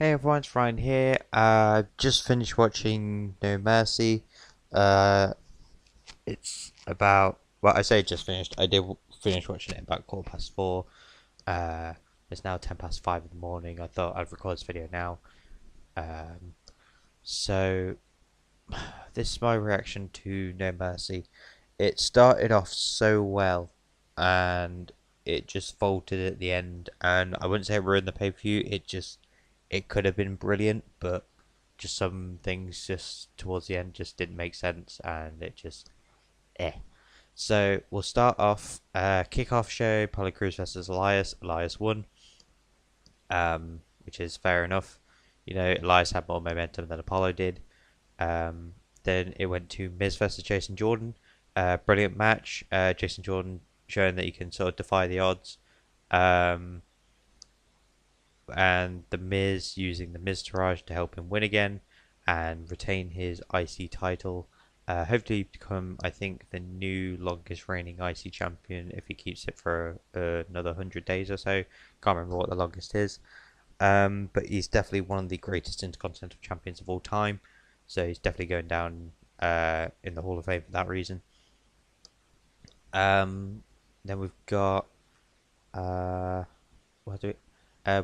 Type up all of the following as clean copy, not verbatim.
Hey everyone, it's Ryan here. Just finished watching No Mercy. Uh, it's about, well, I say just finished. I did finish watching it about 4:15. Uh, it's now 5:10 in the morning. I thought I'd record this video now. Um, so this is my reaction to No Mercy. It started off so well, and it just faltered at the end. And I wouldn't say it ruined the pay-per-view. It could have been brilliant, but just some things just towards the end just didn't make sense, and it just eh. So we'll start off kickoff show. Apollo Crews versus Elias. Elias won, which is fair enough. You know, Elias had more momentum than Apollo did. Um, then it went to Miz versus Jason Jordan. Brilliant match. Jason Jordan showing that he can sort of defy the odds. Um, and the Miz using the Miztourage to help him win again and retain his IC title. Hopefully become, I think, the new longest reigning IC champion if he keeps it for another 100 days or so. Can't remember what the longest is. But he's definitely one of the greatest intercontinental champions of all time. So he's definitely going down in the Hall of Fame for that reason. Then we've got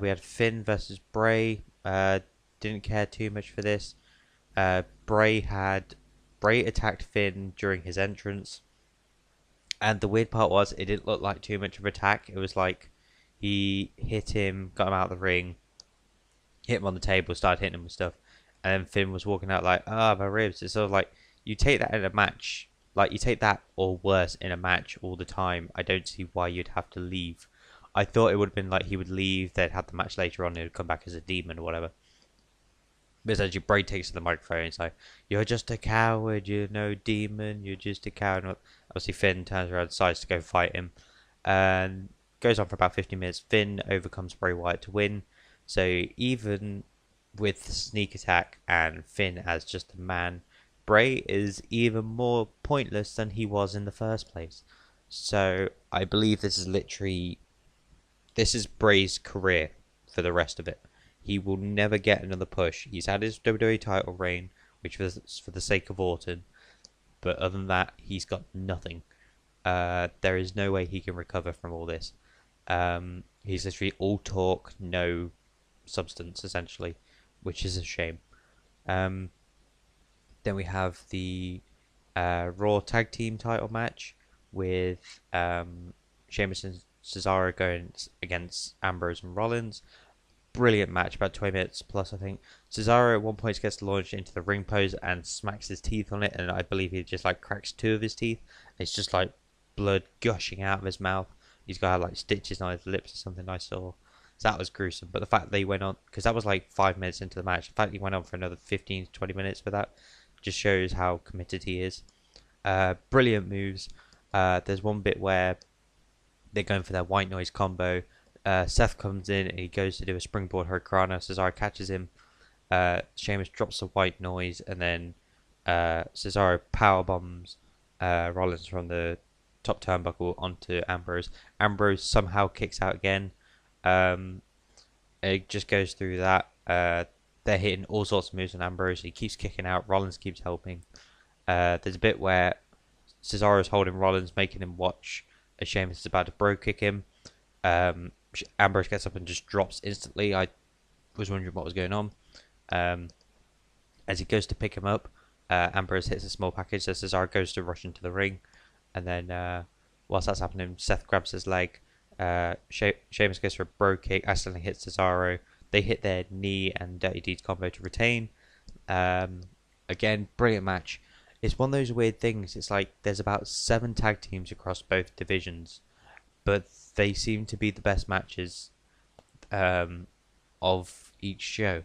we had Finn versus Bray. Didn't care too much for this. Bray attacked Finn during his entrance, and the weird part was it didn't look like too much of an attack. It was like he hit him, got him out of the ring, hit him on the table, started hitting him with stuff, and then Finn was walking out like, "Ah, my ribs." It's sort of like you take that in a match, like you take that or worse in a match all the time. I don't see why you'd have to leave. I thought it would have been like he would leave, they'd have the match later on, and he would come back as a demon or whatever. But essentially, Bray takes to the microphone and he's like, "You're just a coward, you're no demon, you're just a coward." And obviously, Finn turns around and decides to go fight him. And goes on for about 50 minutes. Finn overcomes Bray Wyatt to win. So even with the sneak attack and Finn as just a man, Bray is even more pointless than he was in the first place. So I believe this is Bray's career for the rest of it. He will never get another push. He's had his WWE title reign, which was for the sake of Orton, but other than that, he's got nothing. There is no way he can recover from all this. He's literally all talk, no substance, essentially, which is a shame. Then we have the Raw Tag Team title match with Sheamus and Cesaro going against Ambrose and Rollins. Brilliant match, about 20 minutes plus, I think. Cesaro at one point gets launched into the ring pose and smacks his teeth on it, and I believe he just like cracks two of his teeth. It's just like blood gushing out of his mouth. He's got like stitches on his lips or something I saw. So that was gruesome. But the fact that they went on, because that was like 5 minutes into the match, the fact that he went on for another 15 to 20 minutes with that just shows how committed he is. Brilliant moves. There's one bit where they're going for their white noise combo. Seth comes in and he goes to do a springboard hurricanrana. Cesaro catches him. Sheamus drops the white noise, and then Cesaro power bombs Rollins from the top turnbuckle onto Ambrose. Ambrose somehow kicks out again. It just goes through that. They're hitting all sorts of moves on Ambrose. He keeps kicking out. Rollins keeps helping. There's a bit where Cesaro's holding Rollins, making him watch as Sheamus is about to bro kick him. Ambrose gets up and just drops instantly. I was wondering what was going on. As he goes to pick him up, Ambrose hits a small package, so Cesaro goes to rush into the ring. And then, whilst that's happening, Seth grabs his leg. Sheamus goes for a bro kick, accidentally hits Cesaro. They hit their knee and Dirty Deeds combo to retain. Again, brilliant match. It's one of those weird things. It's like there's about 7 tag teams across both divisions, but they seem to be the best matches of each show,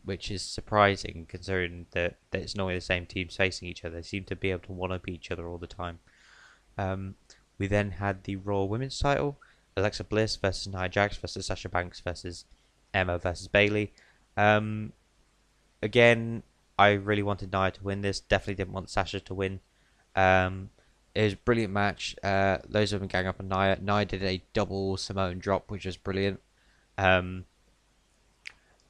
which is surprising considering that it's normally the same teams facing each other. They seem to be able to one-up each other all the time. We then had the Raw Women's title, Alexa Bliss versus Nia Jax versus Sasha Banks versus Emma versus Bayley. Again, I really wanted Nia to win this. Definitely didn't want Sasha to win. It was a brilliant match. Loads of them gang up on Nia. Nia did a double Samoan drop, which was brilliant.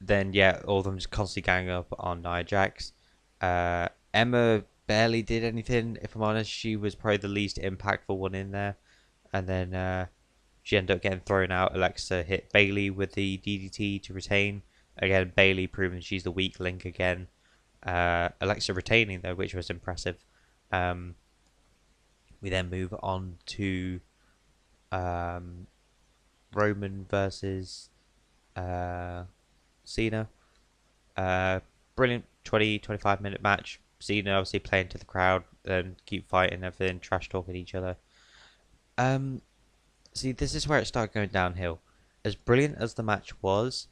then yeah, all of them just constantly gang up on Nia Jax. Emma barely did anything. If I'm honest, she was probably the least impactful one in there. And then she ended up getting thrown out. Alexa hit Bayley with the DDT to retain. Again, Bayley proving she's the weak link again. Alexa retaining though, which was impressive. We then move on to Roman versus Cena. Brilliant 20-25 minute match. Cena obviously playing to the crowd and keep fighting everything, trash talking each other. See, this is where it started going downhill. As brilliant as the match was,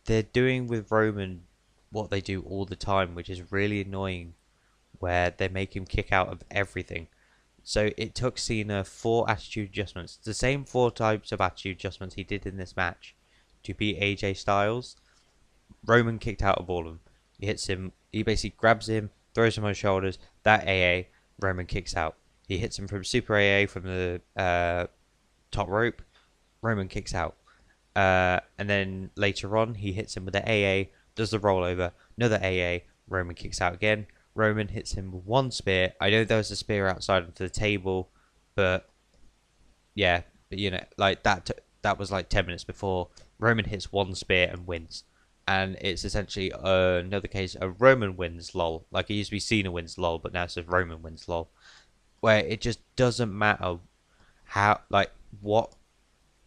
they're doing with Roman what they do all the time, which is really annoying, where they make him kick out of everything. So it took Cena 4 attitude adjustments, the same 4 types of attitude adjustments he did in this match, to beat AJ Styles. Roman kicked out of all of them. He hits him, he basically grabs him, throws him on his shoulders, that AA, Roman kicks out. He hits him from Super AA from the top rope, Roman kicks out. And then later on, he hits him with the AA, does the rollover, another AA, Roman kicks out again. Roman hits him with 1 spear. I know there was a spear outside of the table, but yeah, but you know, like that was like 10 minutes before. Roman hits 1 spear and wins. And it's essentially another case of Roman wins, lol. Like it used to be Cena wins, lol, but now it's just Roman wins, lol. Where it just doesn't matter how, like, what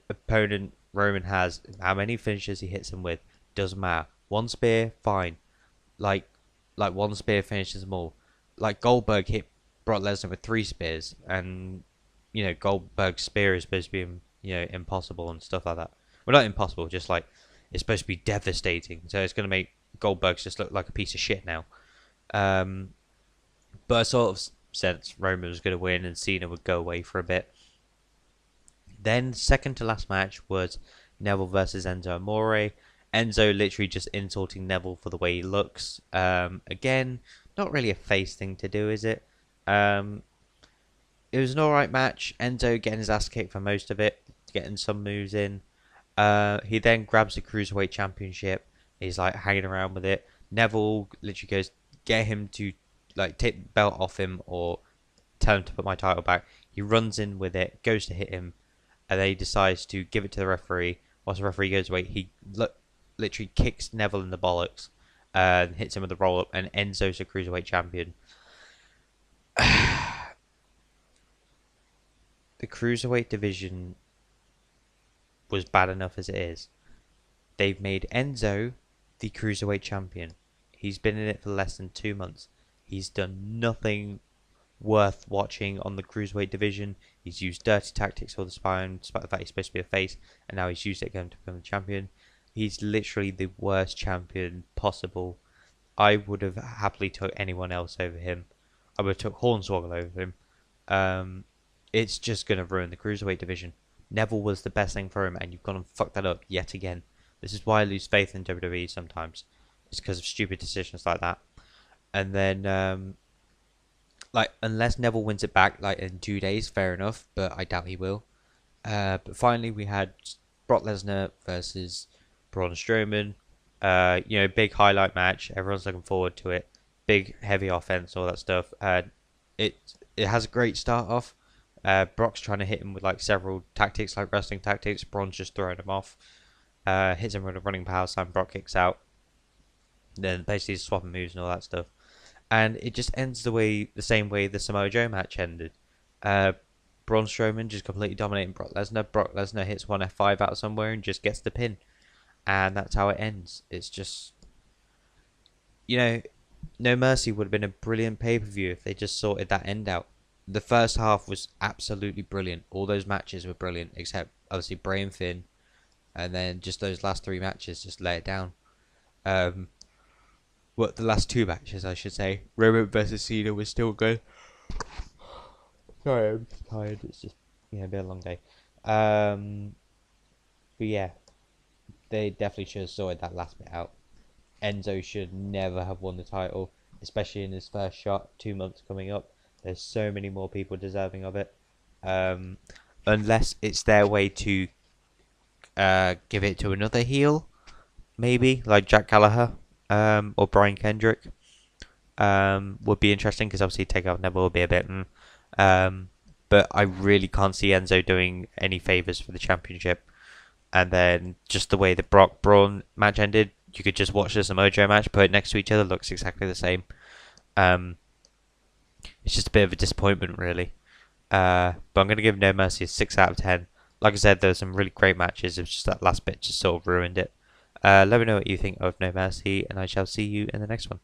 opponent Roman has, how many finishes he hits him with, doesn't matter. 1 spear, fine. Like 1 spear finishes them all. Like Goldberg hit Brock Lesnar with 3 spears, and you know Goldberg's spear is supposed to be impossible and stuff like that. Well, not impossible, just like it's supposed to be devastating. So it's going to make Goldberg just look like a piece of shit now. But I sort of sense Roman was going to win and Cena would go away for a bit. Then second to last match was Neville versus Enzo Amore. Enzo literally just insulting Neville for the way he looks. Again, not really a face thing to do, is it? It was an alright match. Enzo getting his ass kicked for most of it, getting some moves in. He then grabs the Cruiserweight Championship. He's like hanging around with it. Neville literally goes, get him to like take the belt off him or tell him to put my title back. He runs in with it, goes to hit him, and then he decides to give it to the referee. Once the referee goes away, he literally kicks Neville in the bollocks and hits him with the roll up, and Enzo's the Cruiserweight Champion. The Cruiserweight division was bad enough as it is. They've made Enzo the Cruiserweight Champion. He's been in it for less than 2 months. He's done nothing worth watching on the Cruiserweight division. He's used dirty tactics all the time, despite the fact he's supposed to be a face, and now he's used it again to become the champion. He's literally the worst champion possible. I would have happily took anyone else over him. I would have took Hornswoggle over him. It's just going to ruin the Cruiserweight division. Neville was the best thing for him, and you've gone and fucked that up yet again. This is why I lose faith in WWE sometimes. It's because of stupid decisions like that. And then, like, unless Neville wins it back, like, in 2 days, fair enough, but I doubt he will. But finally, we had Brock Lesnar versus Braun Strowman. Big highlight match. Everyone's looking forward to it. Big, heavy offense, all that stuff. It has a great start off. Brock's trying to hit him with like several tactics, like wrestling tactics. Braun's just throwing him off. Hits him with a running power slam. Brock kicks out. Then basically swapping moves and all that stuff. And it just ends the same way the Samoa Joe match ended. Braun Strowman just completely dominating Brock Lesnar. Brock Lesnar hits one F5 out of somewhere and just gets the pin. And that's how it ends. It's just, No Mercy would have been a brilliant pay-per-view if they just sorted that end out. The first half was absolutely brilliant. All those matches were brilliant, except obviously Bray and Finn. And then just those last 3 matches just let it down. The last 2 matches, I should say. Roman versus Cena was still good. Sorry, I'm tired. It's just, been a long day. But yeah, they definitely should have sorted that last bit out. Enzo should never have won the title, especially in his first shot. 2 months coming up. There's so many more people deserving of it. Unless it's their way to give it to another heel. maybe like Jack Gallagher, or Brian Kendrick, would be interesting because obviously take out Neville will be a bit. But I really can't see Enzo doing any favors for the championship. And then just the way the Brock Braun match ended, you could just watch this a Mojo match, put it next to each other, looks exactly the same. It's just a bit of a disappointment, really. But I'm going to give No Mercy a 6 out of 10. Like I said, there were some really great matches. It was just that last bit just sort of ruined it. Let me know what you think of No Mercy, and I shall see you in the next one.